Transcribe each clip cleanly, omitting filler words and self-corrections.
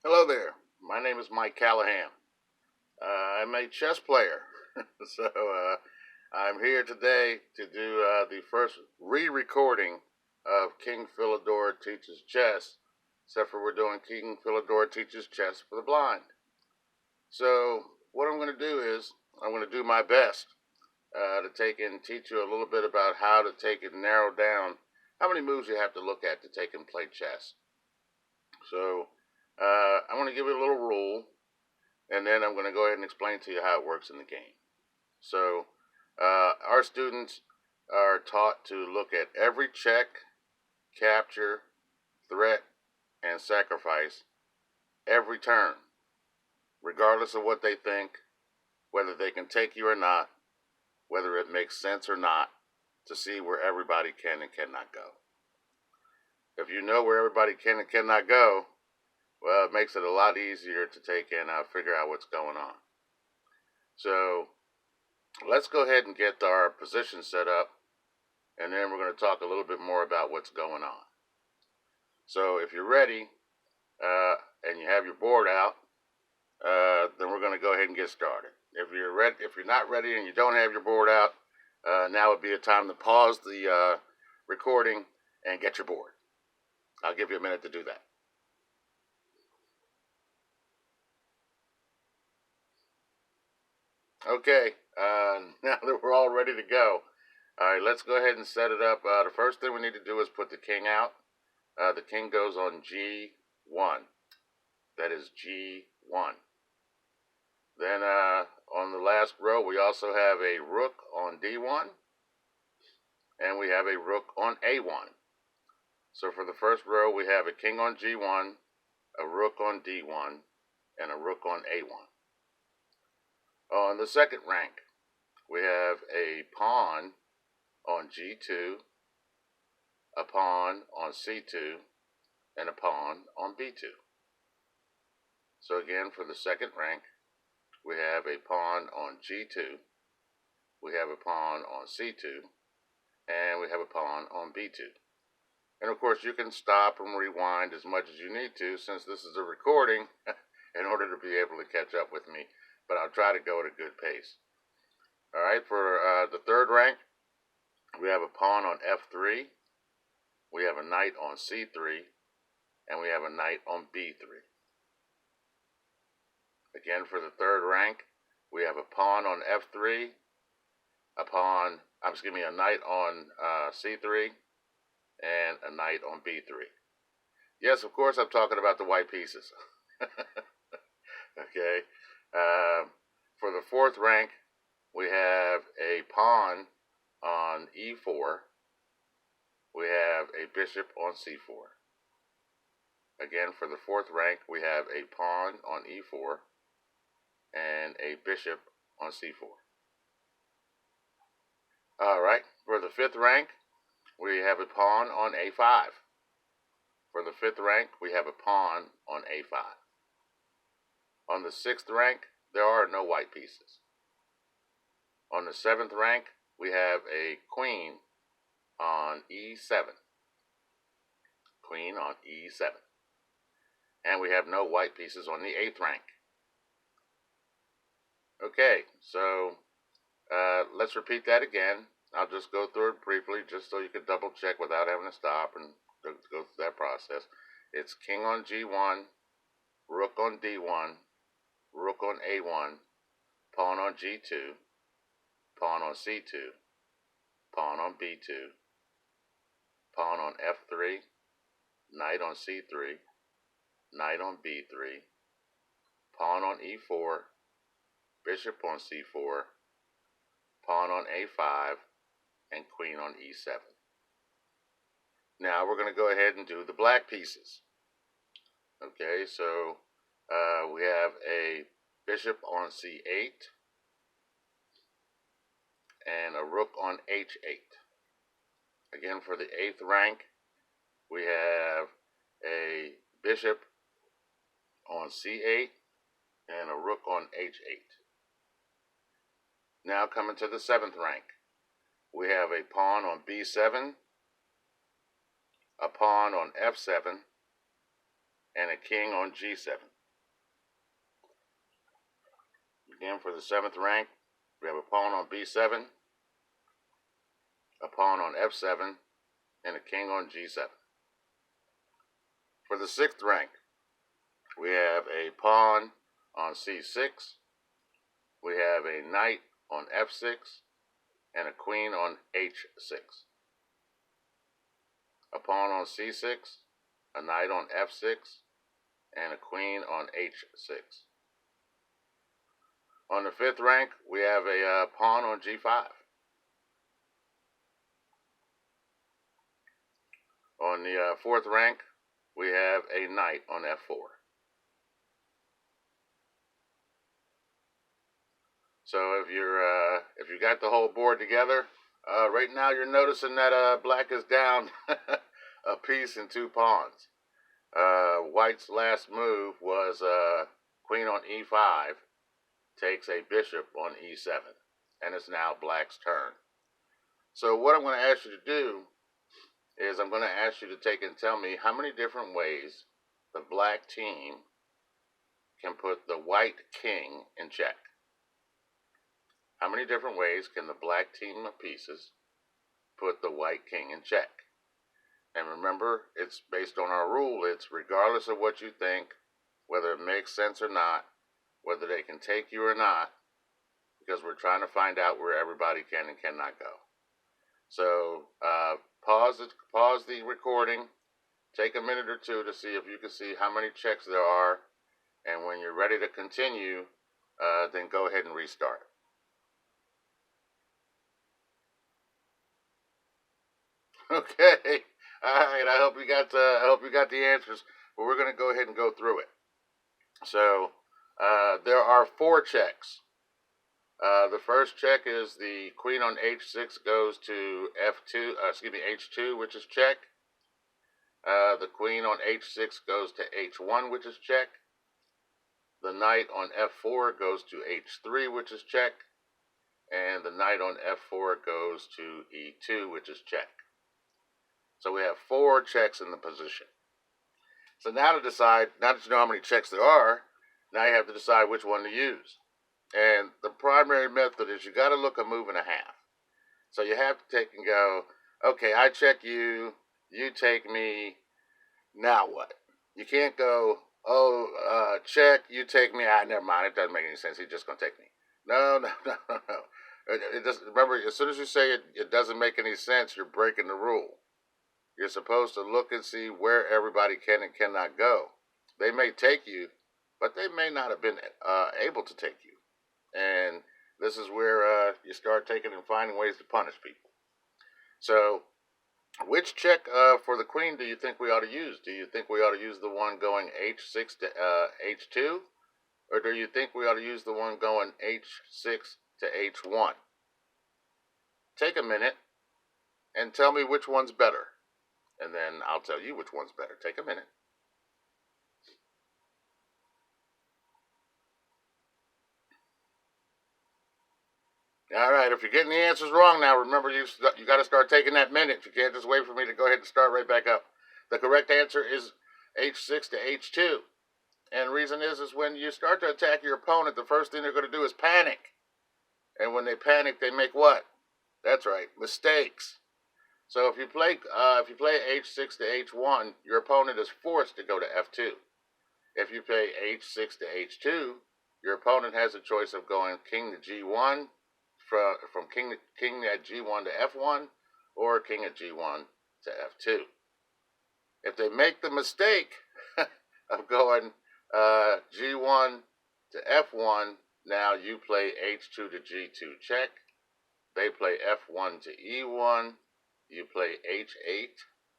Hello there. My name is Mike Callahan. I'm a chess player. so I'm here today to do the first re recording of King Philidor Teaches Chess, except for we're doing King Philidor Teaches Chess for the Blind. So, what I'm going to do is, I'm going to do my best to take and teach you a little bit about how to take and narrow down how many moves you have to look at to take and play chess. So, I'm going to give you a little rule, and then I'm going to go ahead and explain to you how it works in the game. So, our students are taught to look at every check, capture, threat, and sacrifice every turn, regardless of what they think, whether they can take you or not, whether it makes sense or not, to see where everybody can and cannot go. If you know where everybody can and cannot go, well, it makes it a lot easier to take and figure out what's going on. So let's go ahead and get our position set up, and then we're going to talk a little bit more about what's going on. So if you're ready and you have your board out, then we're going to go ahead and get started. If you're not ready and you don't have your board out, now would be a time to pause the recording and get your board. I'll give you a minute to do that. Okay, now that we're all ready to go, all right, let's go ahead and set it up. The first thing we need to do is put the king out. The king goes on G1. That is G1. Then on the last row, we also have a rook on D1, and we have a rook on A1. So for the first row, we have a king on G1, a rook on D1, and a rook on A1. On the second rank, we have a pawn on G2, a pawn on C2, and a pawn on B2. So again, for the second rank, we have a pawn on G2, we have a pawn on C2, and we have a pawn on B2. And of course, you can stop and rewind as much as you need to, since this is a recording, in order to be able to catch up with me. But I'll try to go at a good pace. All right, for the third rank, we have a pawn on F3, we have a knight on C3, and we have a knight on B3. Again, for the third rank, we have a pawn on F3, a knight on C3, and a knight on B3. Yes, of course, I'm talking about the white pieces. Okay. For the fourth rank, we have a pawn on E4. We have a bishop on C4. Again, for the fourth rank, we have a pawn on E4 and a bishop on C4. All right. For the fifth rank, we have a pawn on A5. For the fifth rank, we have a pawn on A5. On the sixth rank, there are no white pieces. On the seventh rank, we have a queen on E7. Queen on E7. And we have no white pieces on the eighth rank. Okay, so let's repeat that again. I'll just go through it briefly just so you can double check without having to stop and go through that process. It's king on G1, rook on D1, rook on A1, pawn on G2, pawn on C2, pawn on B2, pawn on F3, knight on C3, knight on B3, pawn on E4, bishop on C4, pawn on A5, and queen on E7. Now we're going to go ahead and do the black pieces. Okay, so we have a bishop on C8 and a rook on H8. Again, for the eighth rank, we have a bishop on C8 and a rook on H8. Now coming to the seventh rank, we have a pawn on B7, a pawn on F7, and a king on G7. Again, for the 7th rank, we have a pawn on B7, a pawn on F7, and a king on G7. For the 6th rank, we have a pawn on C6, we have a knight on F6, and a queen on H6. A pawn on C6, a knight on F6, and a queen on H6. On the 5th rank, we have a pawn on G5. On the 4th rank, we have a knight on F4. So if you got the whole board together, right now you're noticing that black is down a piece and 2 pawns. White's last move was queen on E5 takes a bishop on E7, and it's now black's turn. So what I'm going to ask you to do is I'm going to ask you to take and tell me how many different ways the black team can put the white king in check. How many different ways can the black team of pieces put the white king in check? And remember, it's based on our rule. It's regardless of what you think, whether it makes sense or not, whether they can take you or not, because we're trying to find out where everybody can and cannot go. So pause the recording, take a minute or two to see if you can see how many checks there are, and when you're ready to continue, then go ahead and restart. Okay, all right. I hope you got the answers, but we're going to go ahead and go through it. So there are 4 checks. The first check is the queen on H6 goes to H2, which is check. The queen on H6 goes to H1, which is check. The knight on F4 goes to H3, which is check. And the knight on F4 goes to E2, which is check. So we have 4 checks in the position. So now that you know how many checks there are, now you have to decide which one to use. And the primary method is you got to look a move and a half. So you have to take and go, okay, I check you, you take me, now what? You can't go, check, you take me, never mind, it doesn't make any sense, he's just going to take me. No. It doesn't, remember, as soon as you say it doesn't make any sense, you're breaking the rule. You're supposed to look and see where everybody can and cannot go. They may take you, but they may not have been able to take you. And this is where you start taking and finding ways to punish people. So, which check for the queen do you think we ought to use? Do you think we ought to use the one going H6 to H2? Or do you think we ought to use the one going H6 to H1? Take a minute and tell me which one's better. And then I'll tell you which one's better. Take a minute. All right, if you're getting the answers wrong now, remember you got to start taking that minute. You can't just wait for me to go ahead and start right back up. The correct answer is H6 to H2. And the reason is when you start to attack your opponent, the first thing they're going to do is panic. And when they panic, they make what? That's right, mistakes. So if you play H6 to H1, your opponent is forced to go to F2. If you play H6 to H2, your opponent has a choice of going king to G1, from king at G1 to F1, or king at G1 to F2. If they make the mistake of going G1 to F1, now you play H2 to G2 check. They play F1 to E1. You play H8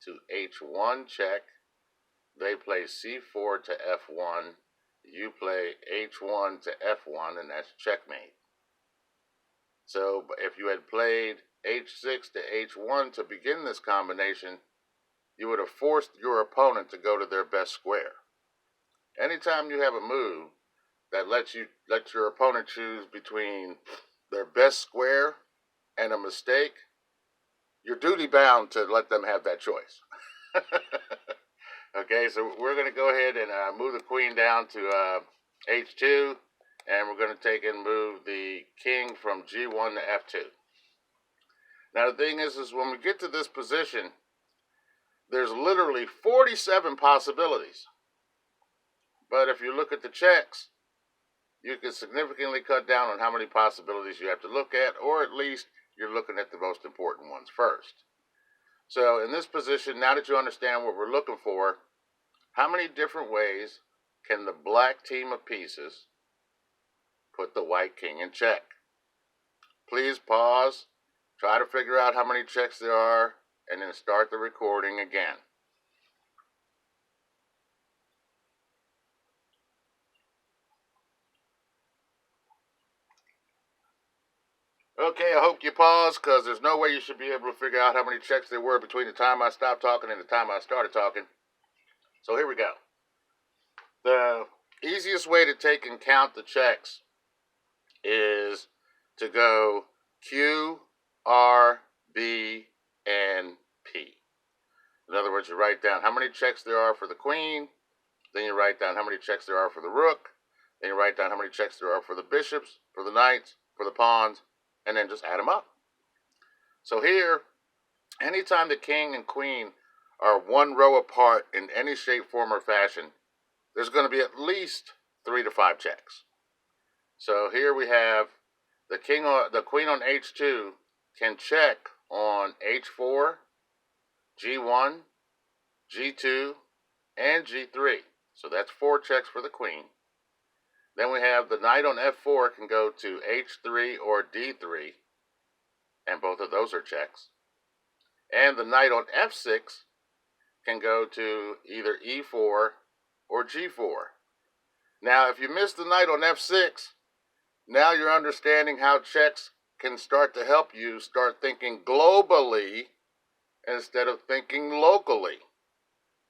to H1 check. They play C4 to F1. You play H1 to F1, and that's checkmate. So if you had played H6 to H1 to begin this combination, you would have forced your opponent to go to their best square. Anytime you have a move that lets your opponent choose between their best square and a mistake, you're duty bound to let them have that choice. Okay, so we're going to go ahead and move the queen down to H2, and we're going to take and move the king from G1 to F2. Now the thing is when we get to this position, there's literally 47 possibilities. But if you look at the checks, you can significantly cut down on how many possibilities you have to look at, or at least you're looking at the most important ones first. So in this position, now that you understand what we're looking for, how many different ways can the black team of pieces put the white king in check? Please pause, try to figure out how many checks there are, and then start the recording again. Okay, I hope you paused, because there's no way you should be able to figure out how many checks there were between the time I stopped talking and the time I started talking. So here we go. The easiest way to take and count the checks is to go Q, R, B, and P. In other words, you write down how many checks there are for the queen, then you write down how many checks there are for the rook, then you write down how many checks there are for the bishops, for the knights, for the pawns, and then just add them up. So here, anytime the king and queen are one row apart in any shape, form, or fashion, there's going to be at least 3 to 5 checks. So here we have the queen on H2 can check on H4, G1, G2, and G3. So that's 4 checks for the queen. Then we have the knight on F4 can go to H3 or D3, and both of those are checks. And the knight on F6 can go to either E4 or G4. Now, if you missed the knight on F6, now you're understanding how checks can start to help you start thinking globally instead of thinking locally.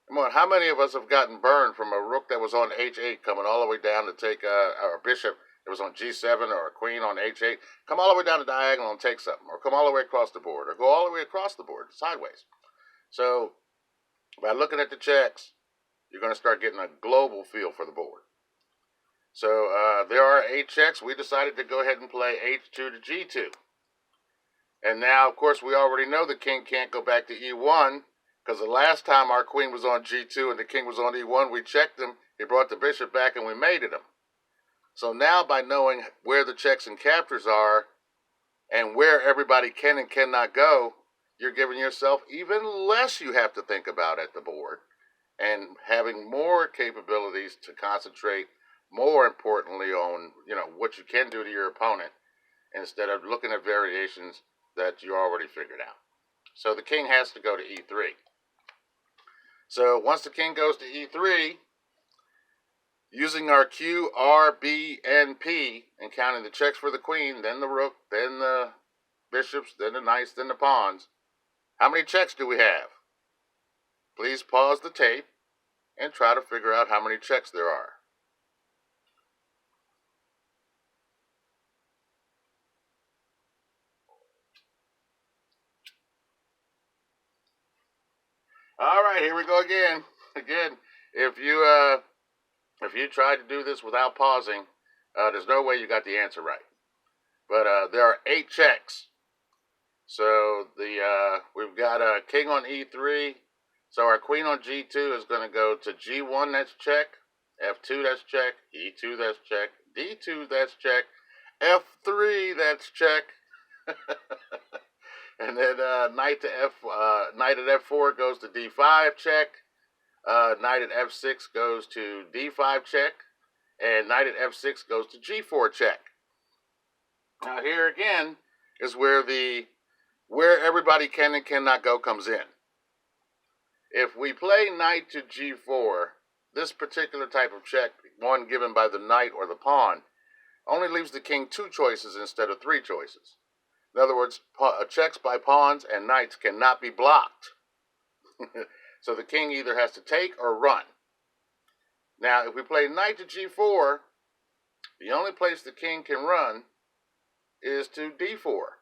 Come on, how many of us have gotten burned from a rook that was on H8 coming all the way down to take a bishop that was on G7, or a queen on H8, come all the way down the diagonal and take something, or come all the way across the board, or go all the way across the board sideways. So by looking at the checks, you're going to start getting a global feel for the board. So there are 8 checks. We decided to go ahead and play H2 to G2. And now, of course, we already know the king can't go back to E1, because the last time our queen was on G2 and the king was on E1, we checked him, he brought the bishop back, and we mated him. So now, by knowing where the checks and captures are and where everybody can and cannot go, you're giving yourself even less you have to think about at the board, and having more capabilities to concentrate, more importantly, on what you can do to your opponent, instead of looking at variations that you already figured out. So the king has to go to E3. So once the king goes to E3, using our Q, R, B, and P, and counting the checks for the queen, then the rook, then the bishops, then the knights, then the pawns, how many checks do we have? Please pause the tape and try to figure out how many checks there are. All right, here we go again. Again, if you tried to do this without pausing, there's no way you got the answer right. But there are 8 checks. So we've got a king on E3. So our queen on G2 is going to go to G1, that's check. F2, that's check. E2, that's check. D2, that's check. F3, that's check. And then knight at F4 goes to D5, check. Knight at F6 goes to D5, check. And knight at F6 goes to G4, check. Now here again is where everybody can and cannot go comes in. If we play knight to G4, this particular type of check, one given by the knight or the pawn, only leaves the king 2 choices instead of 3 choices. In other words, checks by pawns and knights cannot be blocked. So the king either has to take or run. Now, if we play knight to G4, the only place the king can run is to D4.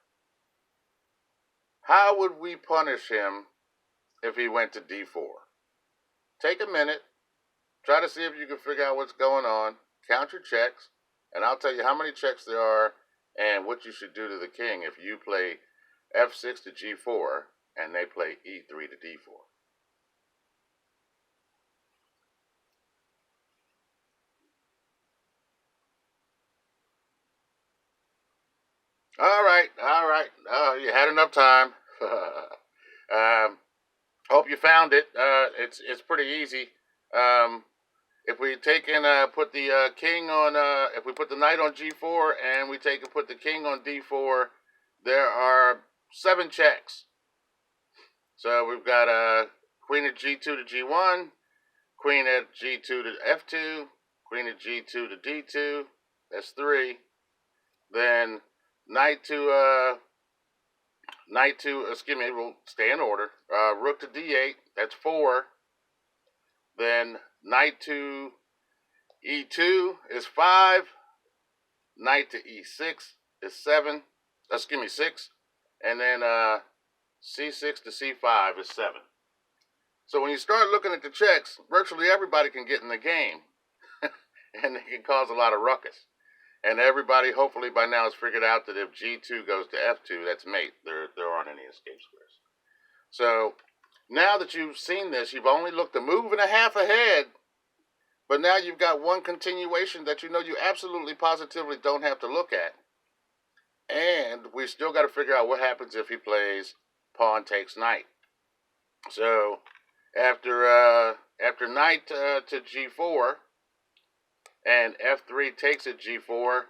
How would we punish him if he went to D4? take a minute, try to see if you can figure out what's going on, count your checks, and I'll tell you how many checks there are and what you should do to the king if you play f6 to g4 and they play e3 to d4. All right, all right. You had enough time. Hope you found it. It's pretty easy. Um, if we take and put the king on, if we put the knight on g4 and we take and put the king on d4, there are 7 checks. So we've got queen at g2 to g1, queen at g2 to f2, queen at g2 to d2. That's 3. Then knight to excuse me, we'll stay in order. Rook to d8, that's 4. Then knight to e2 is 5. Knight to e6 is 7. Excuse me, 6. And then c6 to c5 is 7. So when you start looking at the checks, virtually everybody can get in the game. And it can cause a lot of ruckus. And everybody, hopefully by now, has figured out that if g2 goes to f2, that's mate. There aren't any escape squares. So now that you've seen this, you've only looked a move and a half ahead, but now you've got one continuation that you know you absolutely positively don't have to look at. And we still got to figure out what happens if he plays pawn takes knight. So after knight to g4 and f3 takes at g4,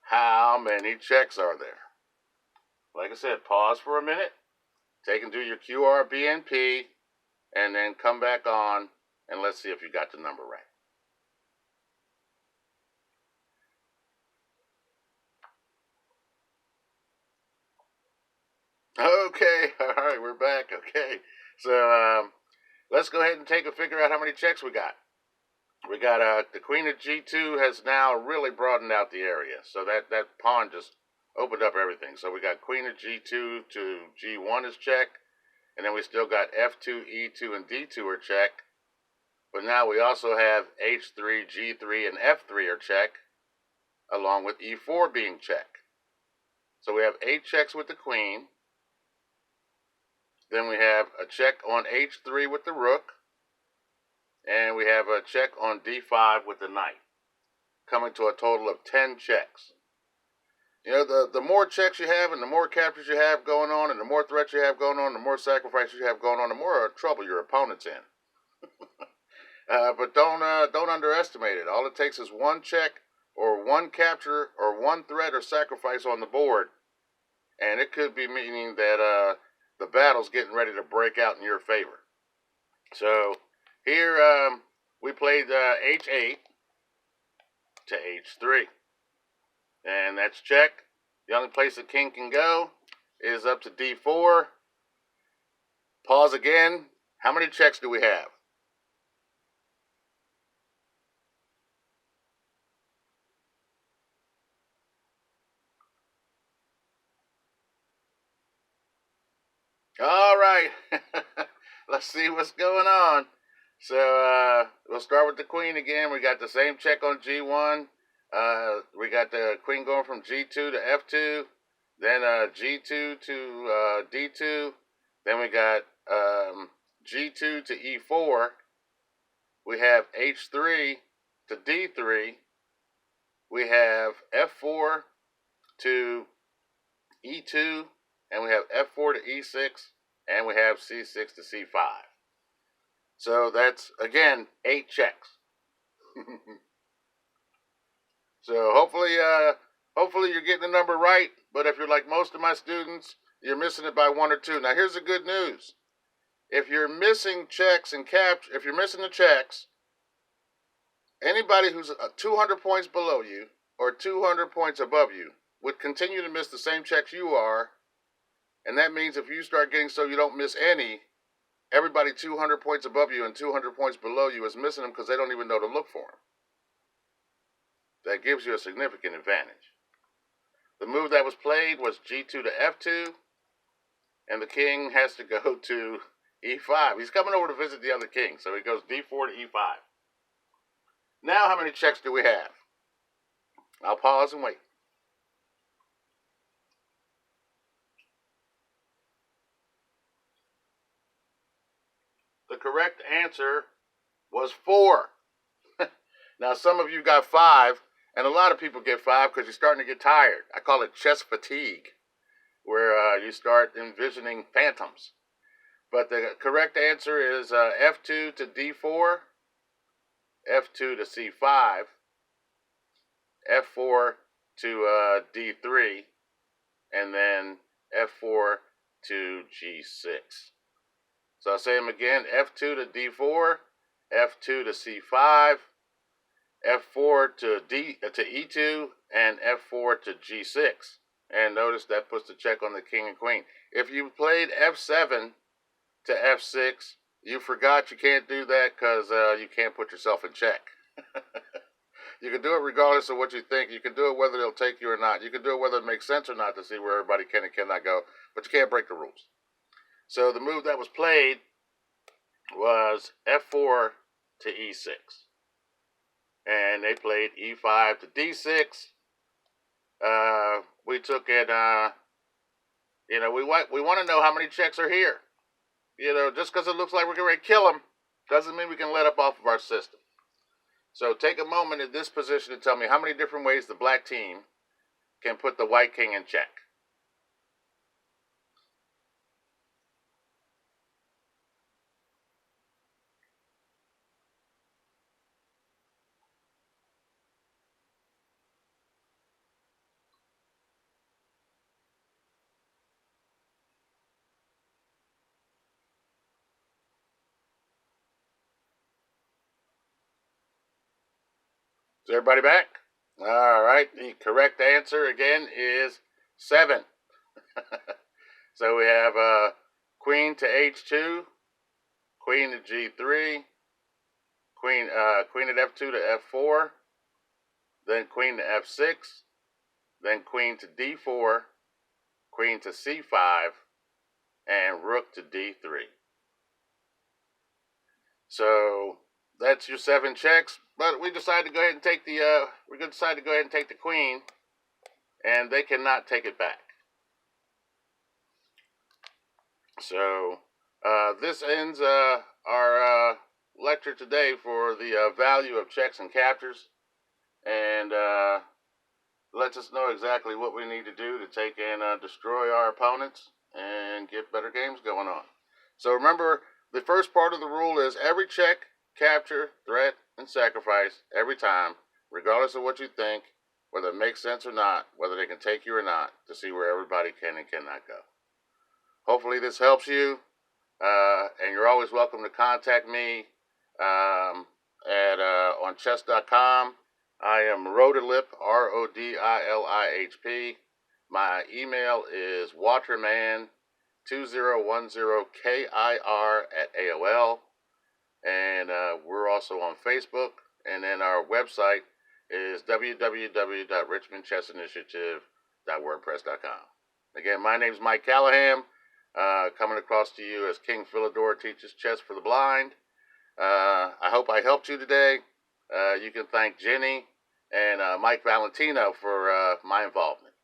how many checks are there? Like I said, pause for a minute, take and do your QRBNP, and then come back on, and let's see if you got the number right. Okay, all right, we're back. Okay, so let's go ahead and figure out how many checks we got. We got the queen of g2 has now really broadened out the area, so that pawn just opened up everything. So we got queen of g2 to g1 is check, and then we still got f2, e2, and d2 are check. But now we also have h3, g3, and f3 are check, along with e4 being check. So we have 8 checks with the queen. Then we have a check on h3 with the rook. And we have a check on d5 with the knight, coming to a total of 10 checks. You know, the more checks you have and the more captures you have going on and the more threats you have going on, the more sacrifices you have going on, the more trouble your opponent's in. But don't underestimate it. All it takes is one check or one capture or one threat or sacrifice on the board, and it could be meaning that the battle's getting ready to break out in your favor. So here we played h8 to h3, and that's check. The only place the king can go is up to d4. Pause again. How many checks do we have? All right. Let's see what's going on. So we'll start with the queen again. We got the same check on g1. We got the queen going from g2 to f2. Then g2 to d2. Then we got g2 to e4. We have h3 to d3. We have f4 to e2. And we have f4 to e6. And we have c6 to c5. So that's, again, 8 checks. So hopefully you're getting the number right. But if you're like most of my students, you're missing it by 1 or 2. Now here's the good news. If you're missing checks and caps, if you're missing the checks, anybody who's 200 points below you or 200 points above you would continue to miss the same checks you are. And that means if you start getting so you don't miss any, everybody 200 points above you and 200 points below you is missing them because they don't even know to look for them. That gives you a significant advantage. The move that was played was g2 to f2, and the king has to go to E5. He's coming over to visit the other king, so he goes D4 to E5. Now how many checks do we have? I'll pause and wait. The correct answer was 4. Now, some of you got 5, and a lot of people get 5 because you're starting to get tired. I call it chess fatigue, where you start envisioning phantoms. But the correct answer is F2 to D4, F2 to C5, F4 to D3, and then F4 to G6. So I'll say them again: F2 to D4, F2 to C5, F4 to E2, and F4 to G6. And notice that puts the check on the king and queen. If you played F7 to F6, you forgot you can't do that because you can't put yourself in check. You can do it regardless of what you think. You can do it whether they'll take you or not. You can do it whether it makes sense or not to see where everybody can and cannot go. But you can't break the rules. So the move that was played was F4 to E6. And they played E5 to D6. We took it, we want to know how many checks are here. Just because it looks like we're going to kill them doesn't mean we can let up off of our system. So take a moment in this position to tell me how many different ways the black team can put the white king in check. Is everybody back? All right. The correct answer again is 7. So we have queen to H2, queen to G3, queen at F2 to F4, then queen to F6, then queen to D4, queen to C5, and rook to D3. So that's your 7 checks. But we decided to go ahead and take the queen, and they cannot take it back. So this ends our lecture today for the value of checks and captures, and lets us know exactly what we need to do to take and destroy our opponents and get better games going on. So remember, the first part of the rule is every check, capture, threat, and sacrifice every time, regardless of what you think, whether it makes sense or not, whether they can take you or not, to see where everybody can and cannot go. Hopefully this helps you, and you're always welcome to contact me on chess.com. I am Rodilip, Rodilihp. My email is waterman2010kir@AOL. And we're also on Facebook. And then our website is www.richmondchessinitiative.wordpress.com. Again, my name is Mike Callahan, coming across to you as King Philidor teaches chess for the blind. I hope I helped you today. You can thank Jenny and Mike Valentino for my involvement.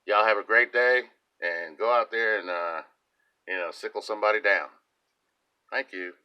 Y'all have a great day, and go out there and sickle somebody down. Thank you.